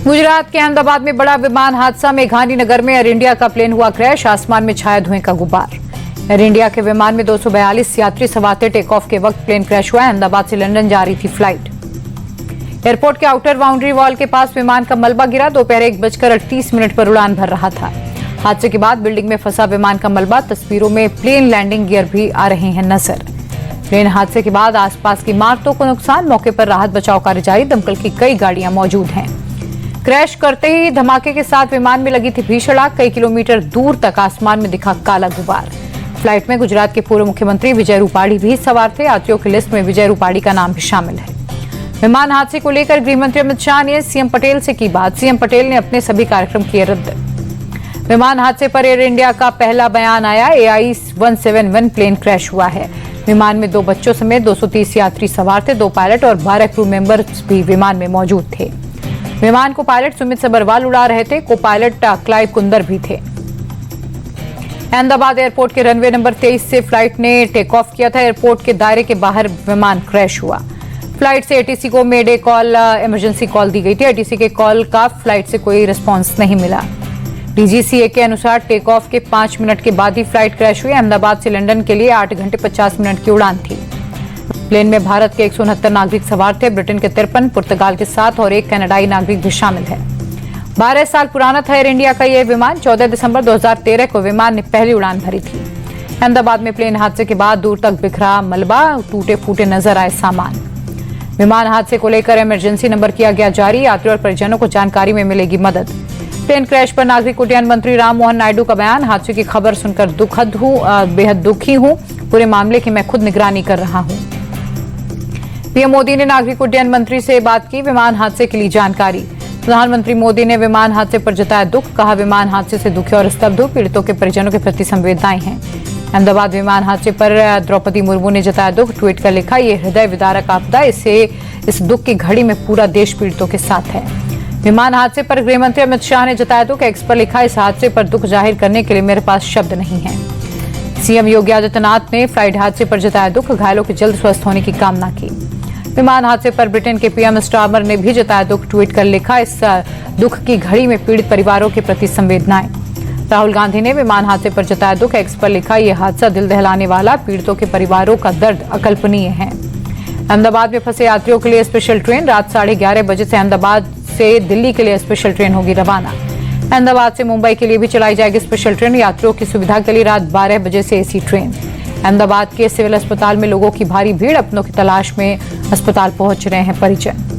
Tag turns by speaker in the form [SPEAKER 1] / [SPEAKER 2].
[SPEAKER 1] गुजरात के अहमदाबाद में बड़ा विमान हादसा में गांधीनगर में एयर इंडिया का प्लेन हुआ क्रैश। आसमान में छाया धुएं का गुब्बार। एयर इंडिया के विमान में 242 यात्री सवार थे। टेक ऑफ के वक्त प्लेन क्रैश हुआ। अहमदाबाद से लंदन जा रही थी फ्लाइट। एयरपोर्ट के आउटर बाउंड्री वॉल के पास विमान का मलबा गिरा। दोपहर 1:38 पर उड़ान भर रहा था। हादसे के बाद बिल्डिंग में फंसा विमान का मलबा। तस्वीरों में प्लेन लैंडिंग गियर भी आ रहे हैं नजर। प्लेन हादसे के बाद आसपास की इमारतों को नुकसान। मौके पर राहत बचाव कार्य जारी। दमकल की कई गाड़ियां मौजूद हैं। क्रैश करते ही धमाके के साथ विमान में लगी थी भीषण आग। कई किलोमीटर दूर तक आसमान में दिखा काला गुब्बार। फ्लाइट में गुजरात के पूर्व मुख्यमंत्री विजय रूपाणी भी सवार थे। यात्रियों की लिस्ट में विजय रूपाणी का नाम भी शामिल है। विमान हादसे को लेकर गृह मंत्री अमित शाह ने सीएम पटेल से की बात। सीएम पटेल ने अपने सभी कार्यक्रम किए रद्द। विमान हादसे पर एयर इंडिया का पहला बयान आया। AI-171 प्लेन क्रैश हुआ है। विमान में 2 बच्चों समेत 230 यात्री सवार थे। 2 पायलट और 12 क्रू मेंबर्स भी विमान में मौजूद थे। विमान को पायलट सुमित सबरवाल उड़ा रहे थे। को पायलट क्लाइव कुंदर भी थे। अहमदाबाद एयरपोर्ट के रनवे नंबर 23 से फ्लाइट ने टेक ऑफ किया था। एयरपोर्ट के दायरे के बाहर विमान क्रैश हुआ। फ्लाइट से ATC को मेडे कॉल, इमरजेंसी कॉल दी गई थी। ATC के कॉल का फ्लाइट से कोई रिस्पांस नहीं मिला। DGCA के अनुसार टेक ऑफ के 5 मिनट के बाद ही फ्लाइट क्रैश हुई। अहमदाबाद से लंदन के लिए 8 घंटे 50 मिनट की उड़ान थी। प्लेन में भारत के 169 नागरिक सवार थे। ब्रिटेन के 53, पुर्तगाल के 7 और 1 कनाडाई नागरिक भी शामिल है। 12 साल पुराना था एयर इंडिया का यह विमान। 14 दिसंबर 2013 को विमान ने पहली उड़ान भरी थी। अहमदाबाद में प्लेन हादसे के बाद दूर तक बिखरा मलबा, टूटे फूटे नजर आए सामान। विमान हादसे को लेकर इमरजेंसी नंबर किया गया जारी। यात्रियों और परिजनों को जानकारी में मिलेगी मदद। प्लेन क्रैश पर नागरिक उड्डयन मंत्री राम मोहन नायडू का बयान। हादसे की खबर सुनकर बेहद दुखी हूं। पूरे मामले की मैं खुद निगरानी कर रहा हूं। पीएम मोदी ने नागरिक उड्डयन मंत्री से बात की। विमान हादसे के लिए जानकारी। प्रधानमंत्री मोदी ने विमान हादसे पर जताया दुख। कहा विमान हादसे से दुखी और स्तब्ध हूं। पीड़ितों के परिजनों के प्रति संवेदनाएं हैं। अहमदाबाद विमान हादसे पर द्रौपदी मुर्मू ने जताया दुख। ट्वीट कर लिखा, ये हृदय विदारक आपदा। इस दुख की घड़ी में पूरा देश पीड़ितों के साथ है। विमान हादसे पर गृह मंत्री अमित शाह ने जताया दुख। एक्स पर लिखा, इस हादसे पर दुख जाहिर करने के लिए मेरे पास शब्द नहीं है। सीएम योगी आदित्यनाथ ने फ्लाइट हादसे पर जताया दुख। घायलों के जल्द स्वस्थ होने की कामना की। विमान हादसे पर ब्रिटेन के PM स्टारमर ने भी जताया दुख। ट्वीट कर लिखा, इस दुख की घड़ी में पीड़ित परिवारों के प्रति संवेदनाएं। राहुल गांधी ने विमान हादसे पर जताया दुख। एक्स पर लिखा, यह हादसा दिल दहलाने वाला। पीड़ितों के परिवारों का दर्द अकल्पनीय है। अहमदाबाद में फंसे यात्रियों के लिए स्पेशल ट्रेन। रात 11:30 बजे से अहमदाबाद से दिल्ली के लिए स्पेशल ट्रेन होगी रवाना। अहमदाबाद से मुंबई के लिए भी चलाई जाएगी स्पेशल ट्रेन। यात्रियों की सुविधा के लिए रात 12 बजे से AC ट्रेन। अहमदाबाद के सिविल अस्पताल में लोगों की भारी भीड़। अपनों की तलाश में अस्पताल पहुंच रहे हैं परिजन।